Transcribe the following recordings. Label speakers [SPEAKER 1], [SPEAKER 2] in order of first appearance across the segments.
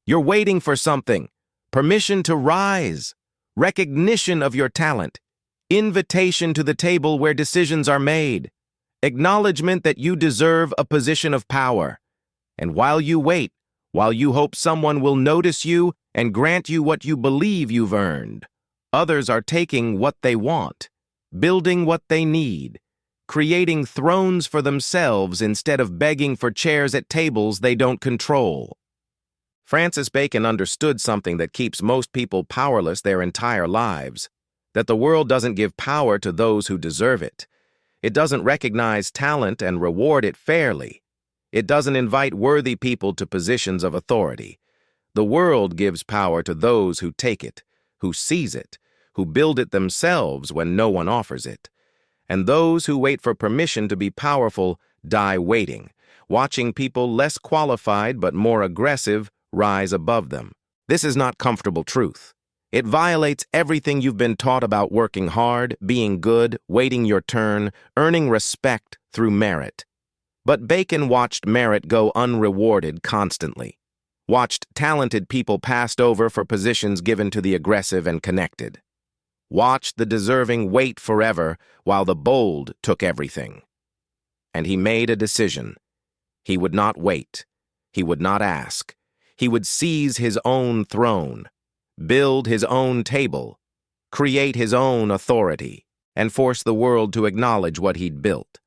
[SPEAKER 1] You're waiting for something. Permission to rise. Recognition of your talent. Invitation to the table where decisions are made. Acknowledgement that you deserve a position of power. And while you wait, while you hope someone will notice you and grant you what you believe you've earned, others are taking what they want, building what they need, creating thrones for themselves instead of begging for chairs at tables they don't control. Francis Bacon understood something that keeps most people powerless their entire lives, that the world doesn't give power to those who deserve it. It doesn't recognize talent and reward it fairly. It doesn't invite worthy people to positions of authority. The world gives power to those who take it, who seize it, who build it themselves when no one offers it. And those who wait for permission to be powerful die waiting, watching people less qualified but more aggressive rise above them. This is not comfortable truth. It violates everything you've been taught about working hard, being good, waiting your turn, earning respect through merit. But Bacon watched merit go unrewarded constantly, watched talented people passed over for positions given to the aggressive and connected, watched the deserving wait forever while the bold took everything. And he made a decision. He would not wait. He would not ask. He would seize his own throne, build his own table, create his own authority, and force the world to acknowledge what he'd built.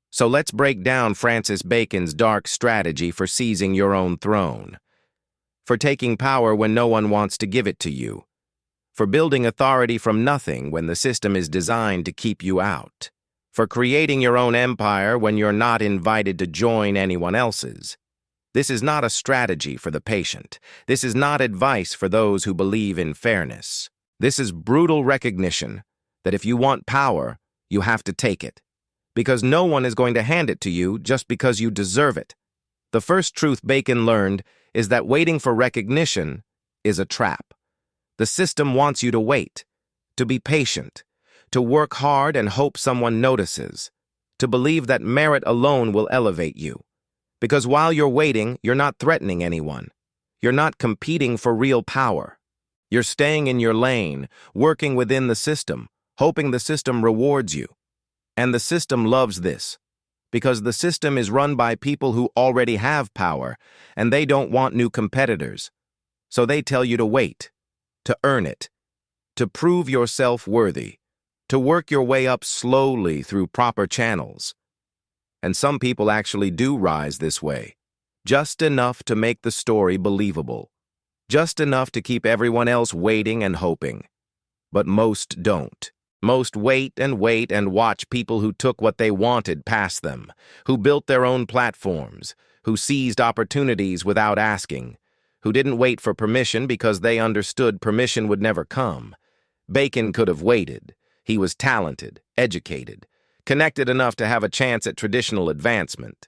[SPEAKER 1] So let's break down Francis Bacon's dark strategy for seizing your own throne, for taking power when no one wants to give it to you, for building authority from nothing when the system is designed to keep you out, for creating your own empire when you're not invited to join anyone else's. This is not a strategy for the patient. This is not advice for those who believe in fairness. This is brutal recognition that if you want power, you have to take it, because no one is going to hand it to you just because you deserve it. The first truth Bacon learned is that waiting for recognition is a trap. The system wants you to wait, to be patient, to work hard and hope someone notices, to believe that merit alone will elevate you. Because while you're waiting, you're not threatening anyone. You're not competing for real power. You're staying in your lane, working within the system, hoping the system rewards you. And the system loves this, because the system is run by people who already have power, and they don't want new competitors. So they tell you to wait, to earn it, to prove yourself worthy, to work your way up slowly through proper channels. And some people actually do rise this way, just enough to make the story believable, just enough to keep everyone else waiting and hoping. But most don't. Most wait and watch people who took what they wanted pass them, who built their own platforms, who seized opportunities without asking, who didn't wait for permission because they understood permission would never come. Bacon could have waited. He was talented, educated, connected enough to have a chance at traditional advancement.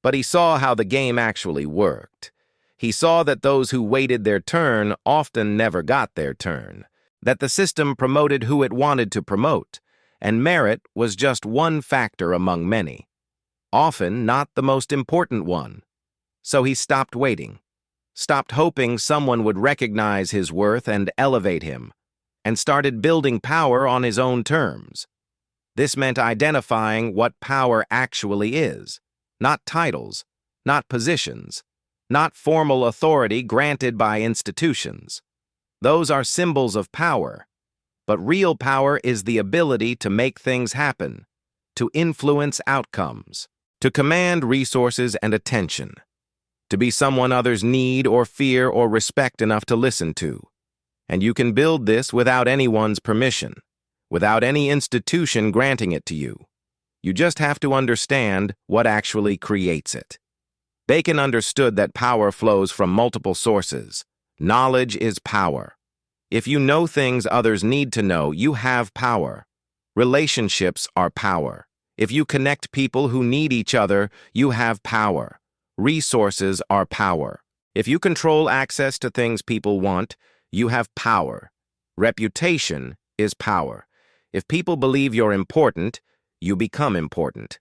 [SPEAKER 1] But he saw how the game actually worked. He saw that those who waited their turn often never got their turn, that the system promoted who it wanted to promote, and merit was just one factor among many, often not the most important one. So he stopped waiting, stopped hoping someone would recognize his worth and elevate him, and started building power on his own terms. This meant identifying what power actually is, not titles, not positions, not formal authority granted by institutions. Those are symbols of power, but real power is the ability to make things happen, to influence outcomes, to command resources and attention, to be someone others need or fear or respect enough to listen to. And you can build this without anyone's permission, without any institution granting it to you. You just have to understand what actually creates it. Bacon understood that power flows from multiple sources. Knowledge is power. If you know things others need to know, you have power. Relationships are power. If you connect people who need each other, you have power. Resources are power. If you control access to things people want, you have power. Reputation is power. If people believe you're important, you become important.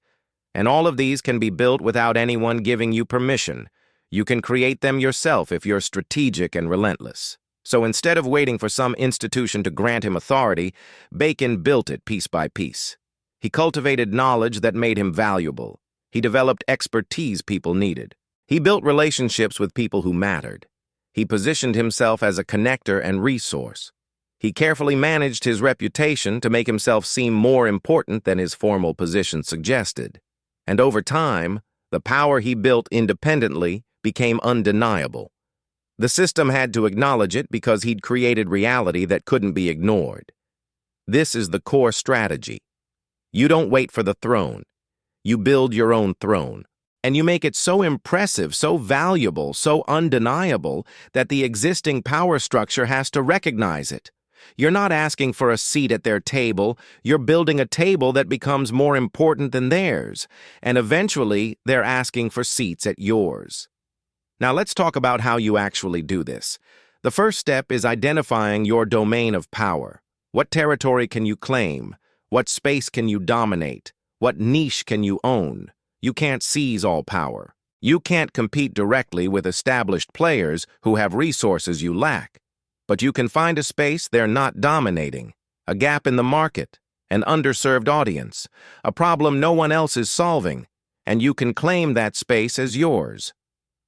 [SPEAKER 1] And all of these can be built without anyone giving you permission. You can create them yourself if you're strategic and relentless. So instead of waiting for some institution to grant him authority, Bacon built it piece by piece. He cultivated knowledge that made him valuable. He developed expertise people needed. He built relationships with people who mattered. He positioned himself as a connector and resource. He carefully managed his reputation to make himself seem more important than his formal position suggested. And over time, the power he built independently became undeniable. The system had to acknowledge it because he'd created reality that couldn't be ignored. This is the core strategy. You don't wait for the throne. You build your own throne. And you make it so impressive, so valuable, so undeniable that the existing power structure has to recognize it. You're not asking for a seat at their table. You're building a table that becomes more important than theirs. And eventually, they're asking for seats at yours. Now let's talk about how you actually do this. The first step is identifying your domain of power. What territory can you claim? What space can you dominate? What niche can you own? You can't seize all power. You can't compete directly with established players who have resources you lack. But you can find a space they're not dominating, a gap in the market, an underserved audience, a problem no one else is solving, and you can claim that space as yours.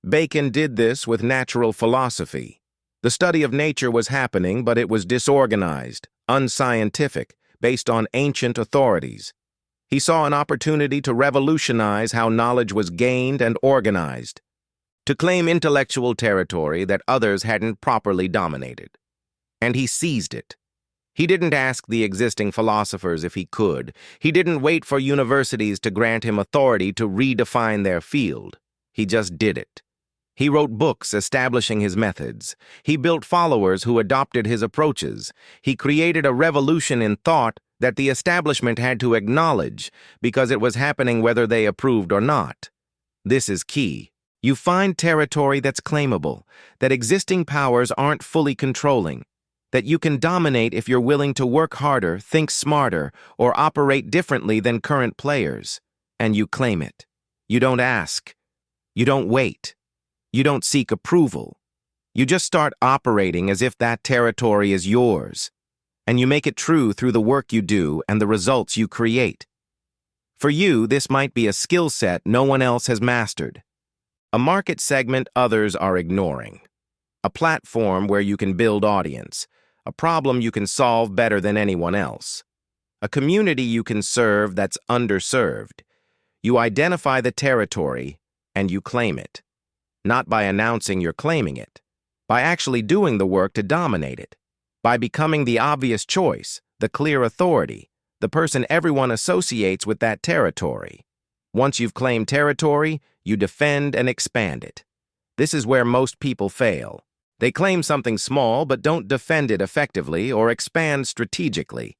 [SPEAKER 1] Bacon did this with natural philosophy. The study of nature was happening, but it was disorganized, unscientific, based on ancient authorities. He saw an opportunity to revolutionize how knowledge was gained and organized, to claim intellectual territory that others hadn't properly dominated. And he seized it. He didn't ask the existing philosophers if he could. He didn't wait for universities to grant him authority to redefine their field. He just did it. He wrote books establishing his methods. He built followers who adopted his approaches. He created a revolution in thought that the establishment had to acknowledge because it was happening whether they approved or not. This is key. You find territory that's claimable, that existing powers aren't fully controlling, that you can dominate if you're willing to work harder, think smarter, or operate differently than current players. And you claim it. You don't ask. You don't wait. You don't seek approval. You just start operating as if that territory is yours. And you make it true through the work you do and the results you create. For you, this might be a skill set no one else has mastered. A market segment others are ignoring. A platform where you can build audience. A problem you can solve better than anyone else. A community you can serve that's underserved. You identify the territory and you claim it. Not by announcing you're claiming it, by actually doing the work to dominate it, by becoming the obvious choice, the clear authority, the person everyone associates with that territory. Once you've claimed territory, you defend and expand it. This is where most people fail. They claim something small but don't defend it effectively or expand strategically.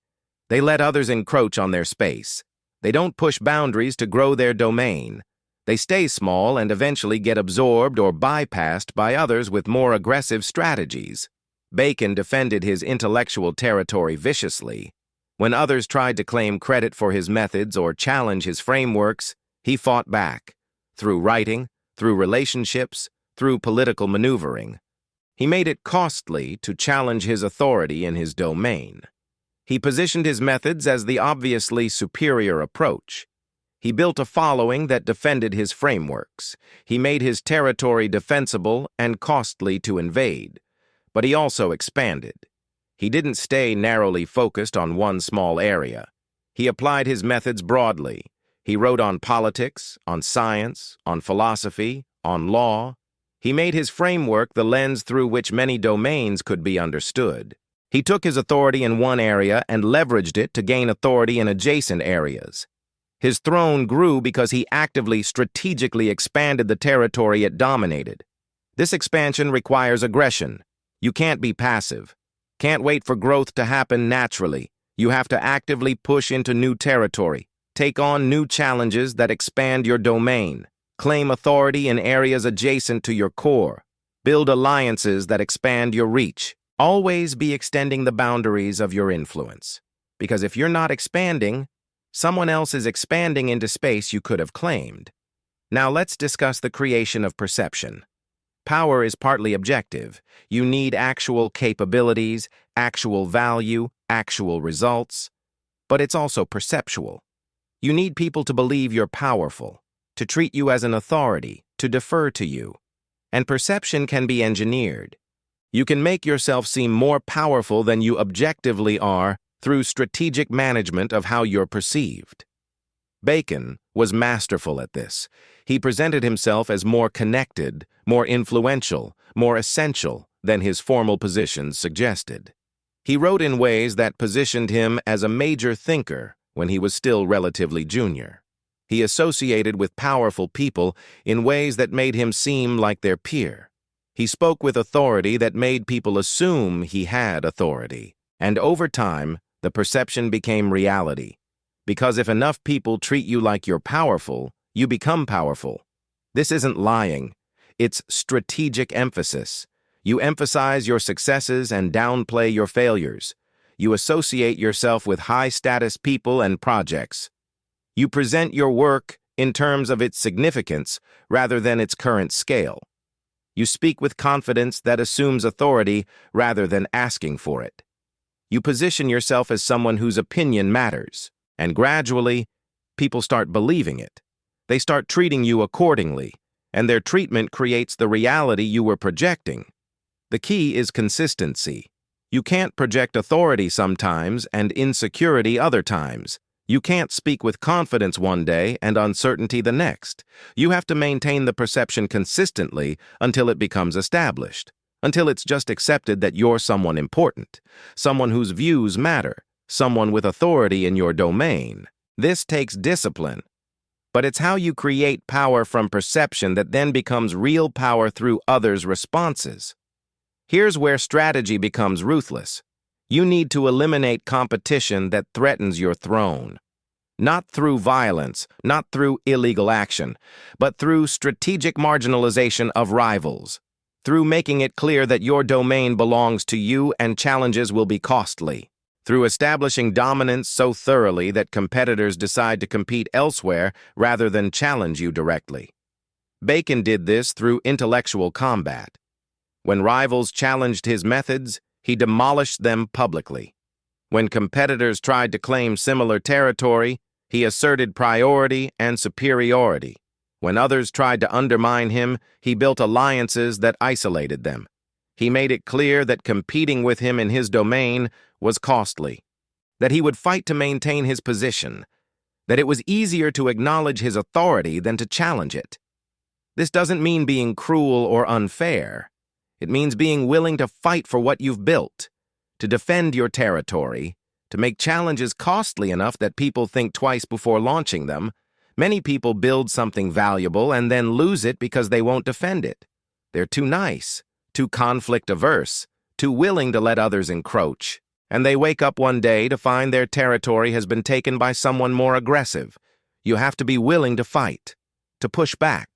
[SPEAKER 1] They let others encroach on their space. They don't push boundaries to grow their domain. They stay small and eventually get absorbed or bypassed by others with more aggressive strategies. Bacon defended his intellectual territory viciously. When others tried to claim credit for his methods or challenge his frameworks, he fought back, through writing, through relationships, through political maneuvering. He made it costly to challenge his authority in his domain. He positioned his methods as the obviously superior approach. He built a following that defended his frameworks. He made his territory defensible and costly to invade. But he also expanded. He didn't stay narrowly focused on one small area. He applied his methods broadly. He wrote on politics, on science, on philosophy, on law. He made his framework the lens through which many domains could be understood. He took his authority in one area and leveraged it to gain authority in adjacent areas. His throne grew because he actively, strategically expanded the territory it dominated. This expansion requires aggression. You can't be passive. Can't wait for growth to happen naturally. You have to actively push into new territory. Take on new challenges that expand your domain. Claim authority in areas adjacent to your core. Build alliances that expand your reach. Always be extending the boundaries of your influence. Because if you're not expanding, someone else is expanding into space you could have claimed. Now let's discuss the creation of perception. Power is partly objective. You need actual capabilities, actual value, actual results. But it's also perceptual. You need people to believe you're powerful, to treat you as an authority, to defer to you. And perception can be engineered. You can make yourself seem more powerful than you objectively are through strategic management of how you're perceived. Bacon was masterful at this. He presented himself as more connected, more influential, more essential than his formal positions suggested. He wrote in ways that positioned him as a major thinker when he was still relatively junior. He associated with powerful people in ways that made him seem like their peer. He spoke with authority that made people assume he had authority. And over time, the perception became reality. Because if enough people treat you like you're powerful, you become powerful. This isn't lying. It's strategic emphasis. You emphasize your successes and downplay your failures. You associate yourself with high-status people and projects. You present your work in terms of its significance rather than its current scale. You speak with confidence that assumes authority rather than asking for it. You position yourself as someone whose opinion matters, and gradually, people start believing it. They start treating you accordingly, and their treatment creates the reality you were projecting. The key is consistency. You can't project authority sometimes and insecurity other times. You can't speak with confidence one day and uncertainty the next. You have to maintain the perception consistently until it becomes established, until it's just accepted that you're someone important, someone whose views matter, someone with authority in your domain. This takes discipline, but it's how you create power from perception that then becomes real power through others' responses. Here's where strategy becomes ruthless. You need to eliminate competition that threatens your throne. Not through violence, not through illegal action, but through strategic marginalization of rivals. Through making it clear that your domain belongs to you and challenges will be costly. Through establishing dominance so thoroughly that competitors decide to compete elsewhere rather than challenge you directly. Bacon did this through intellectual combat. When rivals challenged his methods, he demolished them publicly. When competitors tried to claim similar territory, he asserted priority and superiority. When others tried to undermine him, he built alliances that isolated them. He made it clear that competing with him in his domain was costly, that he would fight to maintain his position, that it was easier to acknowledge his authority than to challenge it. This doesn't mean being cruel or unfair. It means being willing to fight for what you've built, to defend your territory, to make challenges costly enough that people think twice before launching them. Many people build something valuable and then lose it because they won't defend it. They're too nice, too conflict-averse, too willing to let others encroach. And they wake up one day to find their territory has been taken by someone more aggressive. You have to be willing to fight, to push back,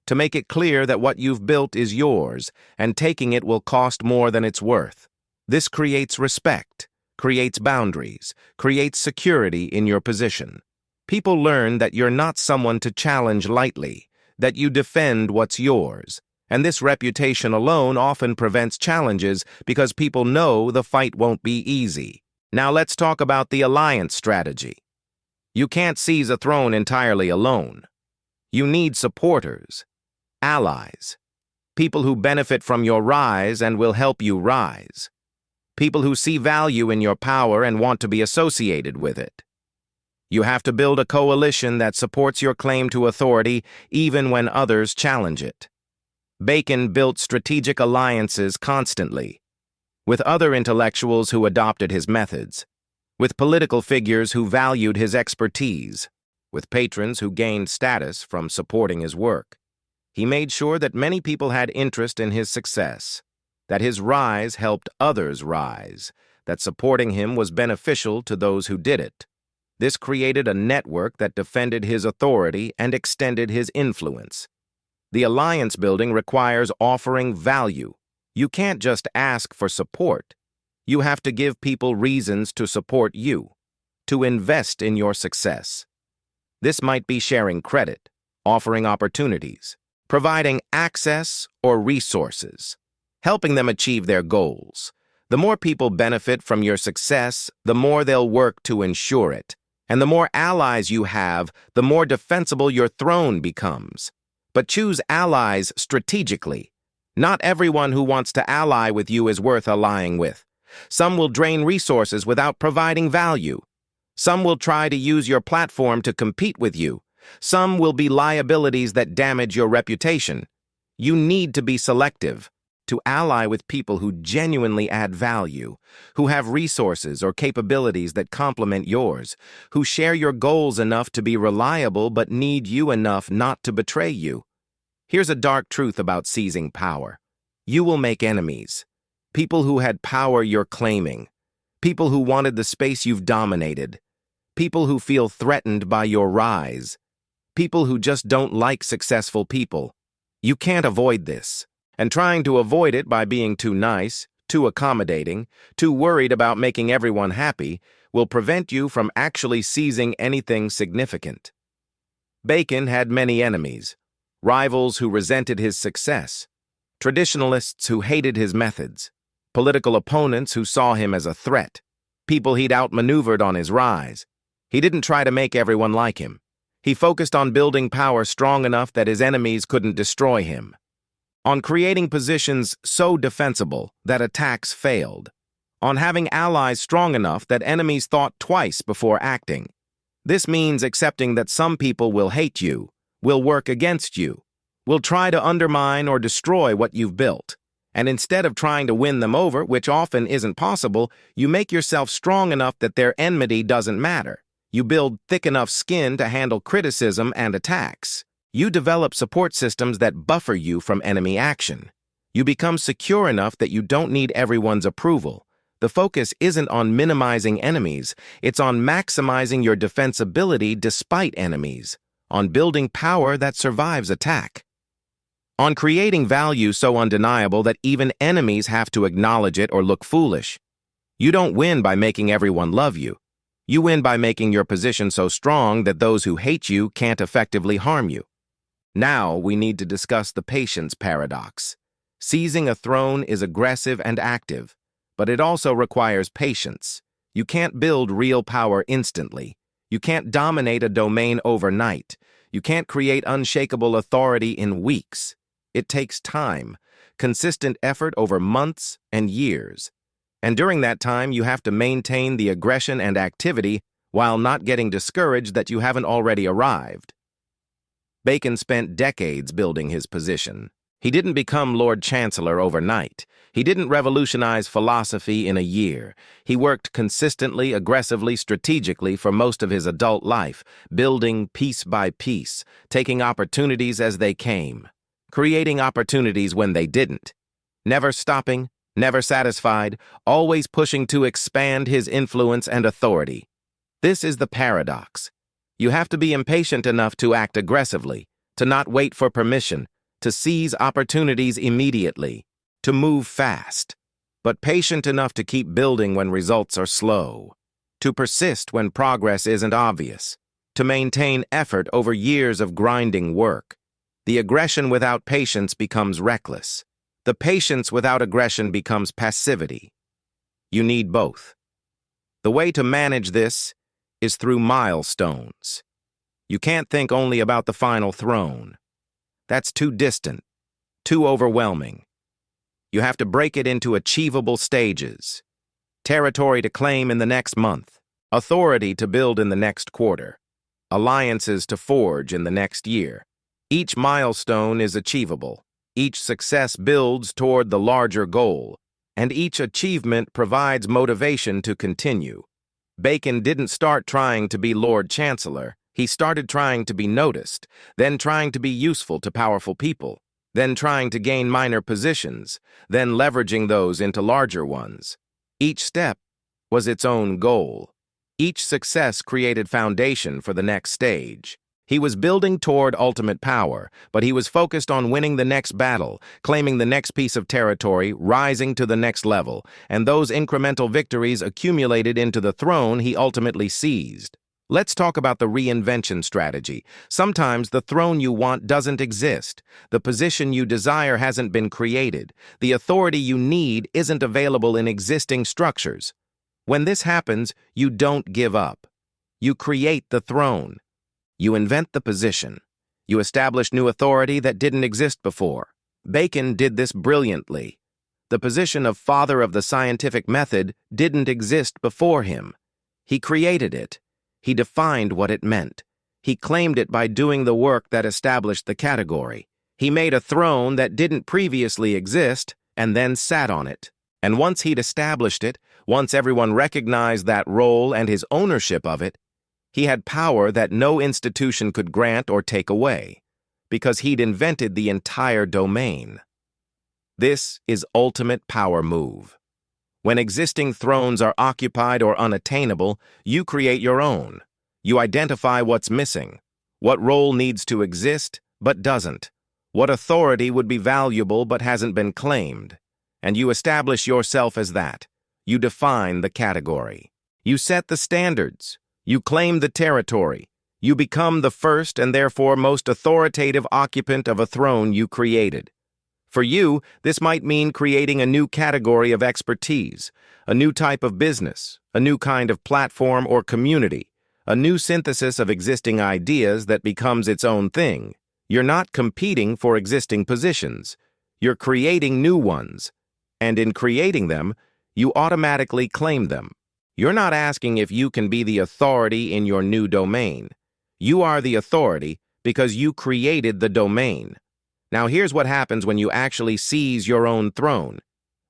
[SPEAKER 1] to make it clear that what you've built is yours, and taking it will cost more than it's worth. This creates respect, creates boundaries, creates security in your position. People learn that you're not someone to challenge lightly, that you defend what's yours. And this reputation alone often prevents challenges because people know the fight won't be easy. Now let's talk about the alliance strategy. You can't seize a throne entirely alone. You need supporters, allies, people who benefit from your rise and will help you rise, people who see value in your power and want to be associated with it. You have to build a coalition that supports your claim to authority even when others challenge it. Bacon built strategic alliances constantly, with other intellectuals who adopted his methods, with political figures who valued his expertise, with patrons who gained status from supporting his work. He made sure that many people had interest in his success, that his rise helped others rise, that supporting him was beneficial to those who did it. This created a network that defended his authority and extended his influence. The alliance building requires offering value. You can't just ask for support. You have to give people reasons to support you, to invest in your success. This might be sharing credit, offering opportunities, providing access or resources, helping them achieve their goals. The more people benefit from your success, the more they'll work to ensure it. And the more allies you have, the more defensible your throne becomes. But choose allies strategically. Not everyone who wants to ally with you is worth allying with. Some will drain resources without providing value. Some will try to use your platform to compete with you. Some will be liabilities that damage your reputation. You need to be selective, to ally with people who genuinely add value, who have resources or capabilities that complement yours, who share your goals enough to be reliable but need you enough not to betray you. Here's a dark truth about seizing power. You will make enemies. People who had power you're claiming. People who wanted the space you've dominated. People who feel threatened by your rise. People who just don't like successful people. You can't avoid this. And trying to avoid it by being too nice, too accommodating, too worried about making everyone happy will prevent you from actually seizing anything significant. Bacon had many enemies. Rivals who resented his success. Traditionalists who hated his methods. Political opponents who saw him as a threat. People he'd outmaneuvered on his rise. He didn't try to make everyone like him. He focused on building power strong enough that his enemies couldn't destroy him. On creating positions so defensible that attacks failed. On having allies strong enough that enemies thought twice before acting. This means accepting that some people will hate you, will work against you, will try to undermine or destroy what you've built. And instead of trying to win them over, which often isn't possible, you make yourself strong enough that their enmity doesn't matter. You build thick enough skin to handle criticism and attacks. You develop support systems that buffer you from enemy action. You become secure enough that you don't need everyone's approval. The focus isn't on minimizing enemies, it's on maximizing your defensibility despite enemies, on building power that survives attack. On creating value so undeniable that even enemies have to acknowledge it or look foolish. You don't win by making everyone love you. You win by making your position so strong that those who hate you can't effectively harm you. Now we need to discuss the patience paradox. Seizing a throne is aggressive and active, but it also requires patience. You can't build real power instantly. You can't dominate a domain overnight. You can't create unshakable authority in weeks. It takes time, consistent effort over months and years. And during that time, you have to maintain the aggression and activity while not getting discouraged that you haven't already arrived. Bacon spent decades building his position. He didn't become Lord Chancellor overnight. He didn't revolutionize philosophy in a year. He worked consistently, aggressively, strategically for most of his adult life, building piece by piece, taking opportunities as they came, creating opportunities when they didn't, never stopping, never satisfied, always pushing to expand his influence and authority. This is the paradox. You have to be impatient enough to act aggressively, to not wait for permission, to seize opportunities immediately, to move fast, but patient enough to keep building when results are slow, to persist when progress isn't obvious, to maintain effort over years of grinding work. The aggression without patience becomes reckless. The patience without aggression becomes passivity. You need both. The way to manage this is through milestones. You can't think only about the final throne. That's too distant, too overwhelming. You have to break it into achievable stages. Territory to claim in the next month, authority to build in the next quarter, alliances to forge in the next year. Each milestone is achievable. Each success builds toward the larger goal, and each achievement provides motivation to continue. Bacon didn't start trying to be Lord Chancellor. He started trying to be noticed, then trying to be useful to powerful people, then trying to gain minor positions, then leveraging those into larger ones. Each step was its own goal. Each success created foundation for the next stage. He was building toward ultimate power, but he was focused on winning the next battle, claiming the next piece of territory, rising to the next level, and those incremental victories accumulated into the throne he ultimately seized. Let's talk about the reinvention strategy. Sometimes the throne you want doesn't exist. The position you desire hasn't been created. The authority you need isn't available in existing structures. When this happens, you don't give up. You create the throne. You invent the position. You establish new authority that didn't exist before. Bacon did this brilliantly. The position of father of the scientific method didn't exist before him. He created it. He defined what it meant. He claimed it by doing the work that established the category. He made a throne that didn't previously exist and then sat on it. And once he'd established it, once everyone recognized that role and his ownership of it, he had power that no institution could grant or take away, because he'd invented the entire domain. This is ultimate power move. When existing thrones are occupied or unattainable, you create your own. You identify what's missing, what role needs to exist but doesn't, what authority would be valuable but hasn't been claimed, and you establish yourself as that. You define the category. You set the standards. You claim the territory. You become the first and therefore most authoritative occupant of a throne you created. For you, this might mean creating a new category of expertise, a new type of business, a new kind of platform or community, a new synthesis of existing ideas that becomes its own thing. You're not competing for existing positions. You're creating new ones. And in creating them, you automatically claim them. You're not asking if you can be the authority in your new domain. You are the authority because you created the domain. Now here's what happens when you actually seize your own throne.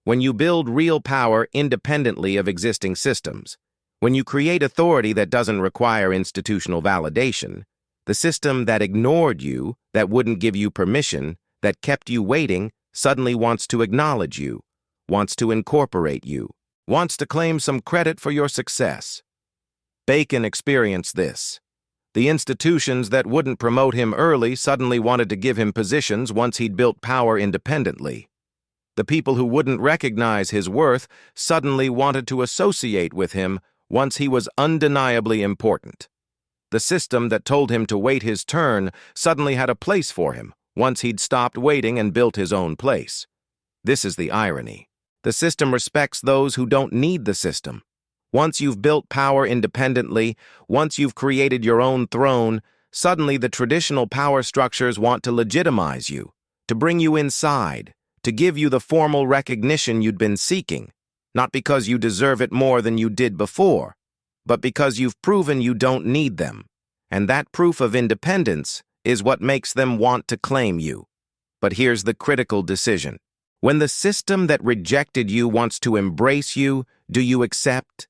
[SPEAKER 1] When you build real power independently of existing systems. When you create authority that doesn't require institutional validation. The system that ignored you, that wouldn't give you permission, that kept you waiting, suddenly wants to acknowledge you, wants to incorporate you, wants to claim some credit for your success. Bacon experienced this. The institutions that wouldn't promote him early suddenly wanted to give him positions once he'd built power independently. The people who wouldn't recognize his worth suddenly wanted to associate with him once he was undeniably important. The system that told him to wait his turn suddenly had a place for him once he'd stopped waiting and built his own place. This is the irony. The system respects those who don't need the system. Once you've built power independently, once you've created your own throne, suddenly the traditional power structures want to legitimize you, to bring you inside, to give you the formal recognition you'd been seeking, not because you deserve it more than you did before, but because you've proven you don't need them. And that proof of independence is what makes them want to claim you. But here's the critical decision. When the system that rejected you wants to embrace you, do you accept?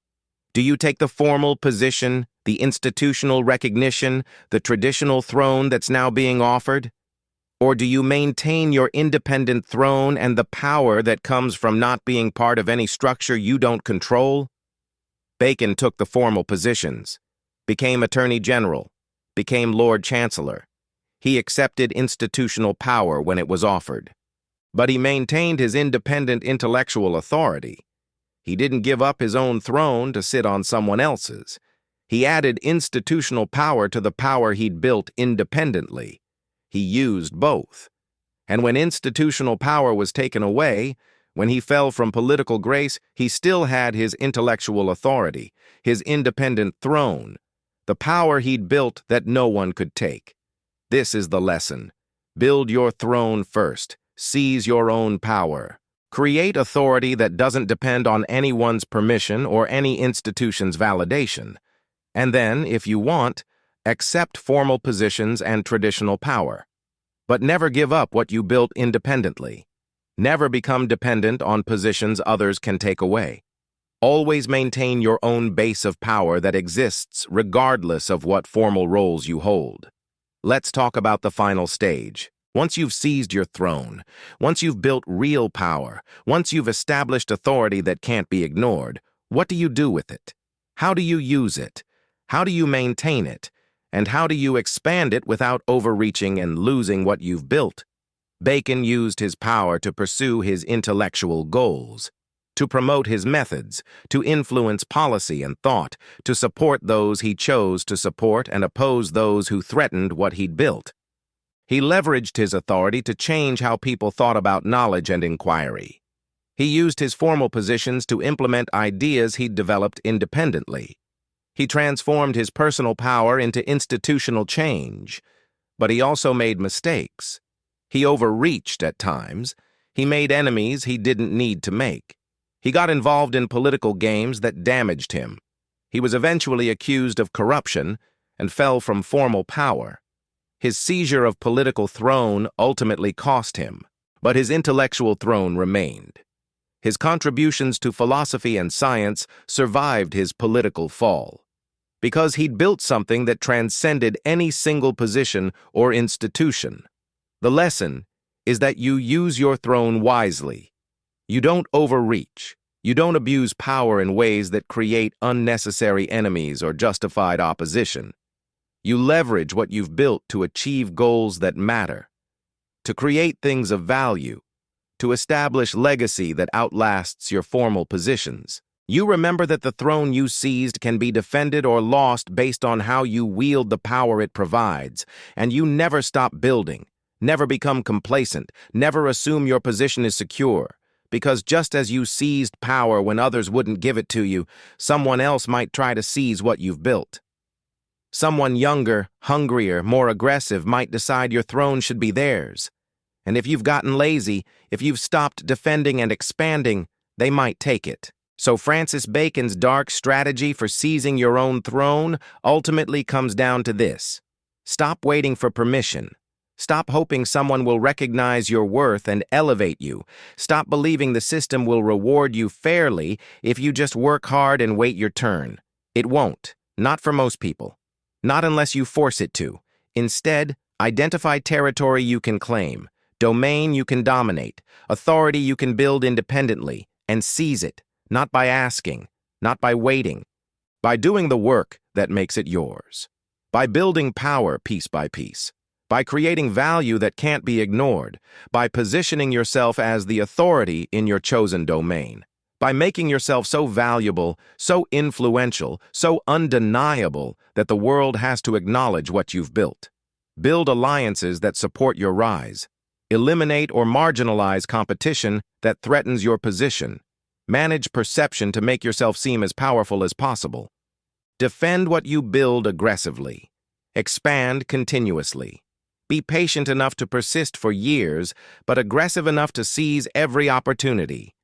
[SPEAKER 1] Do you take the formal position, the institutional recognition, the traditional throne that's now being offered? Or do you maintain your independent throne and the power that comes from not being part of any structure you don't control? Bacon took the formal positions, became Attorney General, became Lord Chancellor. He accepted institutional power when it was offered. But he maintained his independent intellectual authority. He didn't give up his own throne to sit on someone else's. He added institutional power to the power he'd built independently. He used both. And when institutional power was taken away, when he fell from political grace, he still had his intellectual authority, his independent throne, the power he'd built that no one could take. This is the lesson. Build your throne first. Seize your own power. Create authority that doesn't depend on anyone's permission or any institution's validation. And then, if you want, accept formal positions and traditional power. But never give up what you built independently. Never become dependent on positions others can take away. Always maintain your own base of power that exists regardless of what formal roles you hold. Let's talk about the final stage. Once you've seized your throne, once you've built real power, once you've established authority that can't be ignored, what do you do with it? How do you use it? How do you maintain it? And how do you expand it without overreaching and losing what you've built? Bacon used his power to pursue his intellectual goals. to promote his methods, to influence policy and thought, to support those he chose to support and oppose those who threatened what he'd built. He leveraged his authority to change how people thought about knowledge and inquiry. He used his formal positions to implement ideas he'd developed independently. He transformed his personal power into institutional change. But he also made mistakes. He overreached at times. He made enemies he didn't need to make. He got involved in political games that damaged him. He was eventually accused of corruption and fell from formal power. His seizure of political throne ultimately cost him, but his intellectual throne remained. His contributions to philosophy and science survived his political fall, because he'd built something that transcended any single position or institution. The lesson is that you use your throne wisely. You don't overreach. You don't abuse power in ways that create unnecessary enemies or justified opposition. You leverage what you've built to achieve goals that matter, to create things of value, to establish legacy that outlasts your formal positions. You remember that the throne you seized can be defended or lost based on how you wield the power it provides, and you never stop building, never become complacent, never assume your position is secure, because just as you seized power when others wouldn't give it to you, someone else might try to seize what you've built. Someone younger, hungrier, more aggressive might decide your throne should be theirs. And if you've gotten lazy, if you've stopped defending and expanding, they might take it. So Francis Bacon's dark strategy for seizing your own throne ultimately comes down to this. Stop waiting for permission. Stop hoping someone will recognize your worth and elevate you. Stop believing the system will reward you fairly if you just work hard and wait your turn. It won't. Not for most people. Not unless you force it to. Instead, identify territory you can claim, domain you can dominate, authority you can build independently, and seize it. Not by asking, not by waiting, by doing the work that makes it yours, by building power piece by piece, by creating value that can't be ignored, by positioning yourself as the authority in your chosen domain, by making yourself so valuable, so influential, so undeniable that the world has to acknowledge what you've built. Build alliances that support your rise. Eliminate or marginalize competition that threatens your position. Manage perception to make yourself seem as powerful as possible. Defend what you build aggressively. Expand continuously. Be patient enough to persist for years, but aggressive enough to seize every opportunity.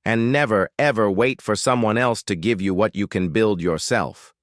[SPEAKER 1] And never, ever wait for someone else to give you what you can build yourself.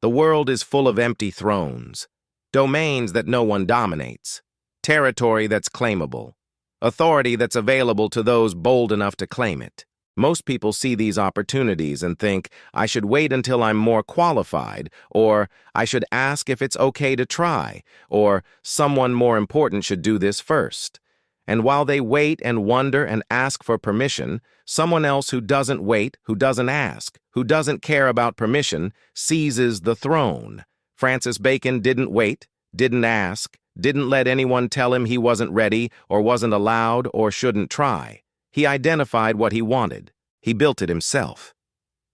[SPEAKER 1] The world is full of empty thrones, domains that no one dominates, territory that's claimable, authority that's available to those bold enough to claim it. Most people see these opportunities and think, I should wait until I'm more qualified, or I should ask if it's okay to try, or someone more important should do this first. And while they wait and wonder and ask for permission, someone else who doesn't wait, who doesn't ask, who doesn't care about permission, seizes the throne. Francis Bacon didn't wait, didn't ask, didn't let anyone tell him he wasn't ready or wasn't allowed or shouldn't try. He identified what he wanted. He built it himself.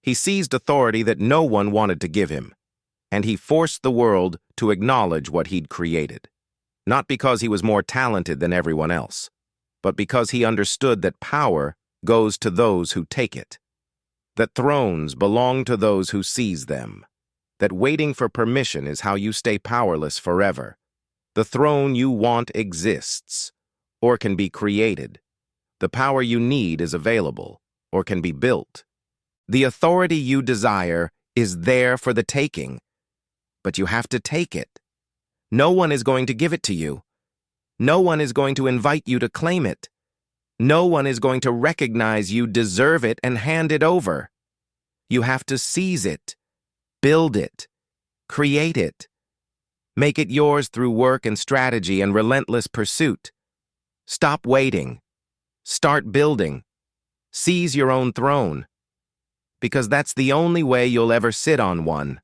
[SPEAKER 1] He seized authority that no one wanted to give him, and he forced the world to acknowledge what he'd created. Not because he was more talented than everyone else, but because he understood that power goes to those who take it, that thrones belong to those who seize them, that waiting for permission is how you stay powerless forever. The throne you want exists, or can be created. The power you need is available, or can be built. The authority you desire is there for the taking, but you have to take it. No one is going to give it to you. No one is going to invite you to claim it. No one is going to recognize you deserve it and hand it over. You have to seize it, build it, create it. Make it yours through work and strategy and relentless pursuit. Stop waiting. Start building. Seize your own throne. Because that's the only way you'll ever sit on one.